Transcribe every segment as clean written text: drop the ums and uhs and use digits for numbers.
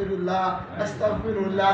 अस्तगफिरुल्लाह।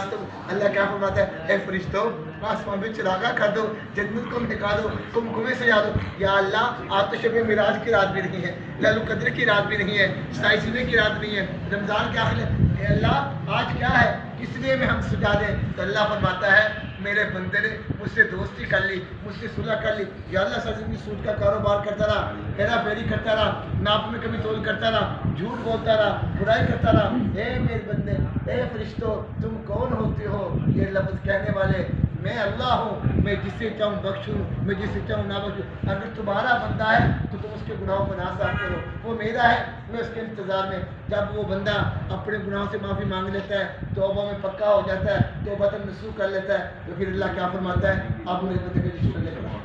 अल्लाह क्या फरमाता है, ए फरिश्तों आसमान में चिरागा कर दो, जन्नत को महका दो, कुमकुमे से याद दो। या अल्लाह आज तो शब मिराज की रात भी नहीं है, लैलुल कद्र की रात भी नहीं है, 27वें की रात नहीं है, रमज़ान के आखिर है। अल्लाह आज क्या है, किस लिए में हम सजा दें? तो अल्लाह फरमाता है मेरे बंदे ने मुझसे दोस्ती कर ली, मुझसे सुलह कर ली। या अल्लाह सजी सूद का कारोबार करता रहा, हेरा फेरी करता रहा, नाप में कभी तोल करता रहा, झूठ बोलता रहा, बुराई करता रहा। ए मेरे बंदे, ए फरिश्तों, तुम कौन होते हो ये लफ्ज़ कहने वाले? मैं अल्लाह हूँ, मैं जिसे चाहूँ बख्शूँ, मैं जिसे चाहूँ ना बख्शूँ। अगर तुम्हारा बंदा है तो तुम उसके गुनाहों को ना साफ करो, वो मेरा है, मैं उसके इंतज़ार में। जब वो बंदा अपने गुनाहों से माफ़ी मांग लेता है, तौबा में पक्का हो जाता है, तौबा नसूख कर लेता है, तो फिर अल्लाह क्या फरमाता है, आप मेरे बंदे को जिसको लेकर आओ।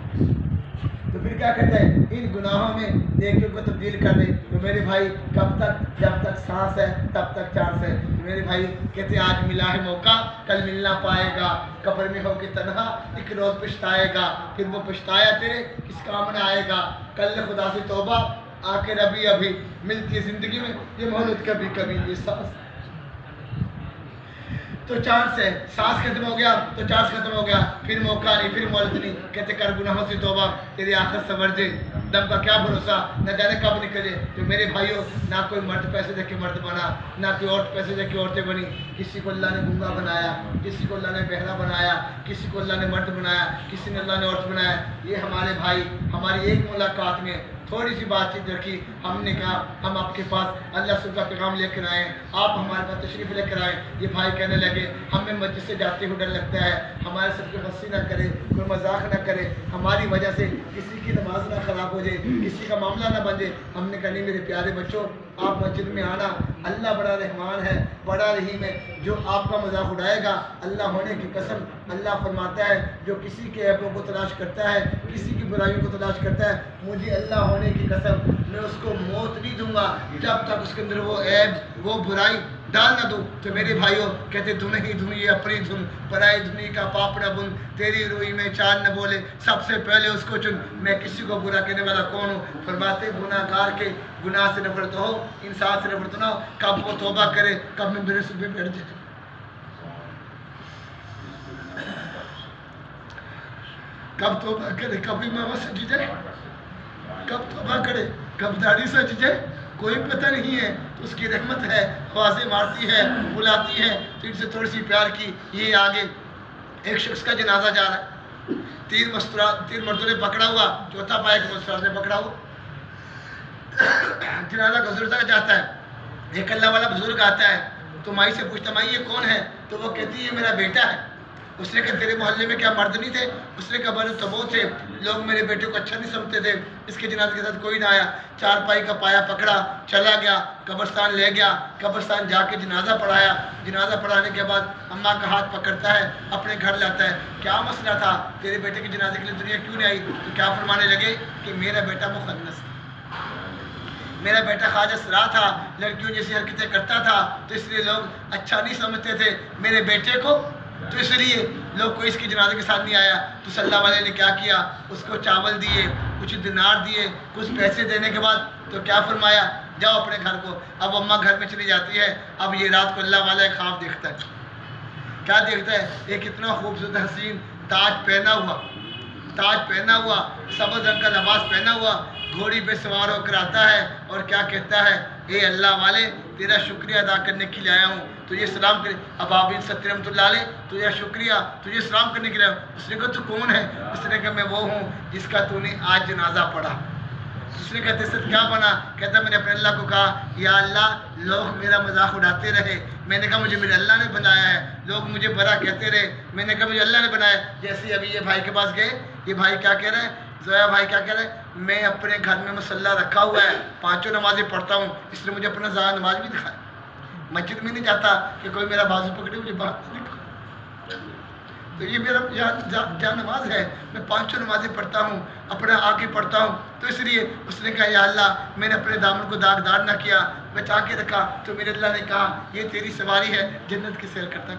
तो फिर क्या कहता है, इन गुनाहों में नेकियों को तब्दील कर दे। तो मेरे भाई कब तक? जब तक सांस है तब तक चांस है। तो मेरे भाई कहते आज मिला है मौका, कल मिल ना पाएगा, कब्र में होके तन्हा एक रोज़ पछताएगा, फिर वो पछताया तेरे किस काम में आएगा। कल खुदा से तौबा आखिर अभी अभी मिलती है ज़िंदगी में, ये मोहलत कभी कभी, ये सांस तो चांस है, सांस खत्म हो गया तो चांस खत्म हो गया, फिर मौका नहीं, फिर मोहलत नहीं। कहते कर गुनाहों से तौबा, तेरी आखिर संवर दे, दम का क्या भरोसा, न जाने कब निकले। तो मेरे भाइयों, ना कोई मर्द पैसे दे के मर्द बना, ना कोई औरत पैसे दे के औरतें बनी। किसी को अल्लाह ने गूंगा बनाया, किसी को अल्लाह ने बहरा बनाया, किसी को अल्लाह ने मर्द बनाया, किसी ने अल्लाह ने औरत बनाया। ये हमारे भाई, हमारी एक मुलाकात में थोड़ी सी बातचीत रखी, हमने कहा हम आपके पास अल्लाह सुबह का पैगाम लेकर आए, आप हमारे पास तशरीफ़ लेकर आए। ये भाई कहने लगे हमें मस्जिद से जाते हुए डर लगता है, हमारे सबके मस्ती ना करे, कोई मजाक ना करे, हमारी वजह से किसी की नमाज ना ख़राब हो जाए, किसी का मामला ना बन जाए। हमने कहा नहीं मेरे प्यारे बच्चों, आप मस्जिद में आना, अल्लाह बड़ा रहमान है, बड़ा रहीम है। जो आपका मजाक उड़ाएगा, अल्लाह होने की कसम, अल्लाह फरमाता है जो किसी के ऐबों को तलाश करता है, किसी की बुराइयों को तलाश करता है, मुझे अल्लाह होने की कसम मैं उसको मौत नहीं दूंगा जब तक उसके अंदर वो ऐब, वो बुराई डाल ना दूँ। तो मेरे भाइयों कहते धुन ही धुन ये अपनी धुन, पराई धुनी का पापड़ा बुन, तेरी रूई में चांद न बोले, सबसे पहले उसको चुन। मैं किसी को बुरा कहने वाला कौन हूँ? फरमाते गुनाहगार के गुनाह से नफरत हो, इंसान से नफरत ना हो। कब वो तौबा करे, कब मैं मेरे सुबह बैठ जाए, कब तौबा करे, कभी मैं सज जाए, कब तौबा करे, कब दाढ़ी सज जाए, कोई पता नहीं है। तो उसकी रहमत है, आवाज़ें मारती है, बुलाती है, तो इनसे थोड़ी सी प्यार की। ये आगे एक शख्स का जनाजा जा रहा है, तीन मर्दों ने पकड़ा हुआ, चौथा पाया कि मस्तूरात ने पकड़ा हुआ। जनाजा गुजरता जाता है, एक अल्लाह वाला बुजुर्ग आता है, तो माई से पूछता माई ये कौन है? तो वो कहती है ये मेरा बेटा है। उसने कहा तेरे मोहल्ले में क्या मर्द नहीं थे? उसने कहा बड़े तबो थे, लोग मेरे बेटे को अच्छा नहीं समझते थे, इसके जनाजे के साथ कोई ना आया। चारपाई का पाया पकड़ा, चला गया, कब्रस्तान ले गया, कब्रस्तान जाके जनाजा पढ़ाया। जनाजा पढ़ाने के बाद अम्मा का हाथ पकड़ता है, अपने घर लाता है। क्या मसला था, तेरे बेटे के जनाजे के लिए दुनिया क्यों नहीं आई? तो क्या फरमाने लगे कि मेरा बेटा मुखन्नस था, मेरा बेटा ख्वाजा सरा था, लड़कियों जैसी हरकतें करता था, तो इसलिए लोग अच्छा नहीं समझते थे मेरे बेटे को, तो इसलिए लोग कोई इसके जनाजे के साथ नहीं आया। तो सल्लल्लाहु वाले ने क्या किया, उसको चावल दिए, कुछ दिनार दिए, कुछ पैसे देने के बाद तो क्या फरमाया, जाओ अपने घर को। अब अम्मा घर में चली जाती है। अब ये रात को अल्लाह वाला एक ख्वाब देखता है। क्या देखता है? एक इतना खूबसूरत हसीन ताज पहना हुआ, सब्ज़ रंग का लिबास पहना हुआ, घोड़ी पे सवार होकर आता है और क्या कहता है, ए अल्लाह वाले तेरा शुक्रिया अदा करने के लिए आया हूँ, तुझे सलाम करे। अब आप इन सत्य रहमतुल्लाह अलैह, तुझे शुक्रिया, तुझे सलाम करने के लिए। उसने कहा तू कौन है? उसने कहा मैं वो हूँ जिसका तूने आज जनाजा पढ़ा। उसने कहा तेरे साथ क्या बना? कहता मैंने अपने अल्लाह को कहा या अल्लाह लोग मेरा मजाक उड़ाते रहे, मैंने कहा मुझे मेरे अल्लाह ने बनाया है, लोग मुझे बड़ा कहते रहे, मैंने कहा मुझे अल्लाह ने बनाया। जैसे अभी ये भाई के पास गए, ये भाई क्या कह रहे हैं, जोया भाई क्या कह रहे हैं, मैं अपने घर में मसल्ला रखा हुआ है, 5 नमाजें पढ़ता हूँ, इसलिए मुझे अपना ज़्यादा नमाज भी दिखाए। मस्जिद में नहीं जाता कि कोई मेरा बाजू पकड़े मुझे बात नहीं। तो ये मेरा जा नमाज है, मैं 5 नमाजें पढ़ता हूँ, अपना आके पढ़ता हूँ। तो इसलिए उसने कहा या अल्लाह मैंने अपने दामन को दागदार ना किया, बचा के रखा। तो मेरे अल्लाह ने कहा ये तेरी सवारी है, जन्नत की सैर करता,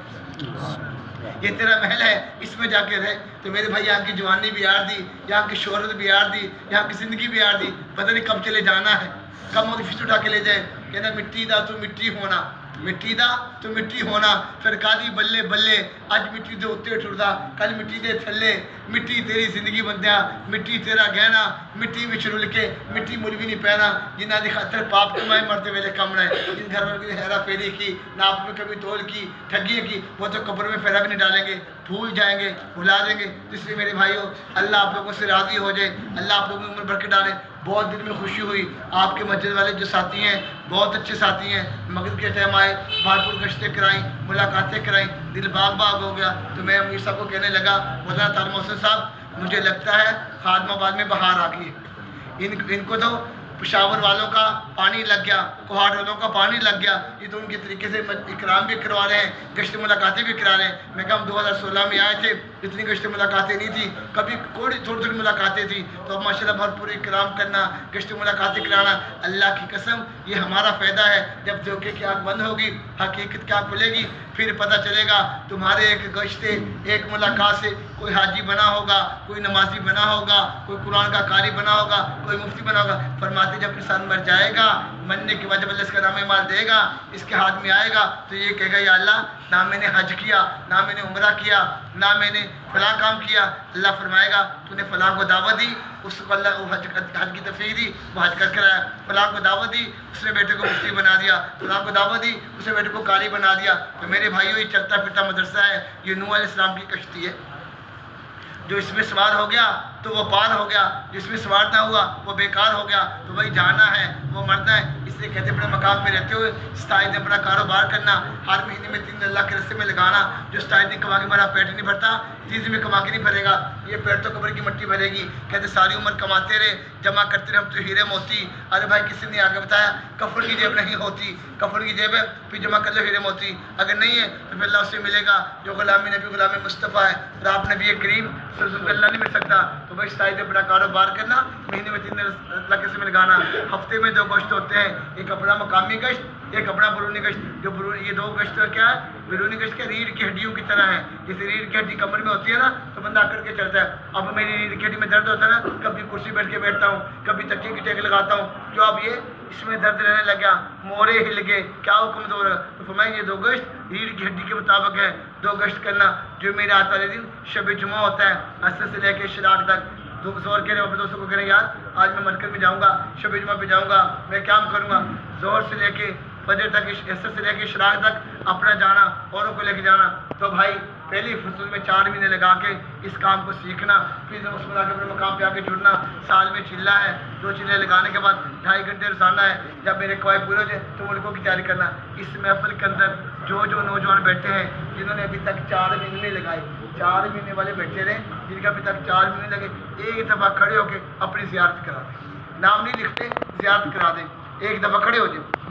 ये तेरा महल है, इसमें जाके रहे। तो मेरे भाई यहाँ की जवानी भी यार दी, यहाँ की शोहरत भी यार दी, यहाँ की ज़िंदगी भी यार दी, पता नहीं कब चले जाना है, कब मुझे फिर उठा के ले जाए। कहना मिट्टी दा तू मिट्टी होना, मिट्टी दा तो मिट्टी होना सरकार दी बल्ले बल्ले अज मिट्टी दे उत्ते टुरदा कल मिट्टी दे थल्ले मिट्टी तेरी जिंदगी बंदिया मिट्टी तेरा गहना मिट्टी विच रुल के मिट्टी मुल भी नहीं पैना जिन्हां दी खातर पाप कमाए मरते वेले कम रहे जिन घर वालों की हेरा फेरी की नाप में कभी तोल की ठगी की वो तो कब्र में फेरा भी नहीं डालेंगे भूल जाएंगे भुला देंगे। इसलिए मेरे भाइयों अल्लाह आप लोगों से राज़ी हो जाए अल्लाह आप लोगों की उम्र बरकत डाले। बहुत दिल में खुशी हुई आपके मस्जिद वाले जो साथी हैं बहुत अच्छे साथी हैं मगरिब के टाइम आए भारपुर गश्तें कराई मुलाकातें कराई दिल बाग बाग हो गया। तो मैं अमीर साहब को कहने लगा मौलाना तार मोहसिन साहब मुझे लगता है खादमाबाद में बहार आ गई इनको तो पेशावर वालों का पानी लग गया कोहाट वालों का पानी लग गया ये तो उनके तरीके से इकराम भी करवा रहे हैं गश्त मुलाकातें भी करा रहे हैं। मैं कहा हम 2016 में आए थे इतनी गश्त मुलाकातें नहीं थी कभी थोड़ी थोड़ी मुलाकातें थी तो अब माशाल्लाह भरपूर इकराम करना गश्त मुलाकातें कराना अल्लाह की कसम ये हमारा फ़ायदा है। जब धोखे की आँख बंद होगी हकीकत की आँख खुलेगी फिर पता चलेगा तुम्हारे एक गश्ते एक मुलाकात से कोई हाजी बना होगा कोई नमाजी बना होगा कोई कुरान का कारी बना होगा कोई मुफ्ती बना होगा। फरमाते जब इंसान मर जाएगा मरने के बाद जब अल्लाह इसका नाम माल देगा इसके हाथ में आएगा तो ये कहेगा या अल्लाह ना मैंने हज किया ना मैंने उम्रा किया ना मैंने फलां काम किया। अल्लाह फरमाएगा तूने फलां को दावत दी उसको अल्लाह हज की तफरीक दी वो हज कर कराया फलां को दावत दी उसने बेटे को मुफ्ती बना दिया फलां को दावत दी उसने बेटे को कारी बना दिया। तो मेरे भाइयों ये चलता फिरता मदरसा है ये नूह अलैहिस्सलाम की कश्ती है जो इसमें सवार हो गया तो वो पार हो गया जिसमें सवार ना हुआ वो बेकार हो गया। तो वही जाना है वो मरना है। इसलिए कहते अपने मकाम पे रहते हुए सताई दिन अपना कारोबार करना हर महीने में 3 अल्लाह के रस्ते में लगाना जो सताई दिन कमा के मेरा पेट नहीं भरता 30 दिन में कमा के नहीं भरेगा ये पेट तो कब्र की मिट्टी भरेगी। कहते सारी उम्र कमाते रहे जमा करते रहे हम तो हीरे मोती। अरे भाई किसी ने आगे बताया कफन की जेब नहीं होती कफन की जेब है फिर जमा कर लो हीरे मोती अगर नहीं है तो फिर अल्लाह उससे मिलेगा जो गुलामी नबी गुलामी मुस्तफ़ा है और आप नबी करीम अल्लाह नहीं मिल सकता। तो भाई शायद अपना कारोबार करना महीने में 3 अल्लाह के में लगाना हफ्ते में 2 गश्त होते हैं एक अपना मकामी गश्त एक अपना बरूनी गश्त। जो ये 2 गश्त क्या है बरूनी गश्त क्या रीढ़ की हड्डियों की तरह है जैसे रीढ़ की हड्डी कमर में होती है ना तो बंदा आकर के चलता है। अब मेरी रीढ़ की हड्डी में दर्द होता है ना कभी कुर्सी बैठ के बैठता हूँ कभी तकिए की टेक लगाता हूँ जो अब ये इसमें दर्द रहने लग गया मोरे हिल गए क्या हो कमज़ोर है। तो फरमाया ये 2 गश्त रीढ़ की हड्डी के मुताबिक है 2 गश्त करना जो मेरे आने वाले दिन शब जुमा होता है असर से लेकर शराक तक। जोर कह रहे हो अपने दोस्तों को कह रहे हैं यार आज मैं मरकज में जाऊँगा शब जुमा पे जाऊँगा मैं क्या करूँगा जोर से लेके फजर तक असर से लेके शराक तक अपना जाना औरों को लेके जाना। तो भाई पहली फुर्सत में 4 महीने लगा के इस काम को सीखना फिर उस मिला के अपने मकाम पे आके जुड़ना। साल में चिल्ला है 2 चिल्ले लगाने के बाद 2.5 घंटे रोजाना है जब मेरे कवायद पूरे हो जाए तो मुल्कों की तैयारी करना। इस महफिल के अंदर जो नौजवान बैठे हैं जिन्होंने अभी तक 4 महीने नहीं लगाए 4 महीने वाले बैठे रहे जिनके अभी तक 4 महीने लगे एक दफ़ा खड़े होकर अपनी ज़ियारत करा दें नाम नहीं लिखते ज़ियारत करा दें एक दफ़ा खड़े हो जाए।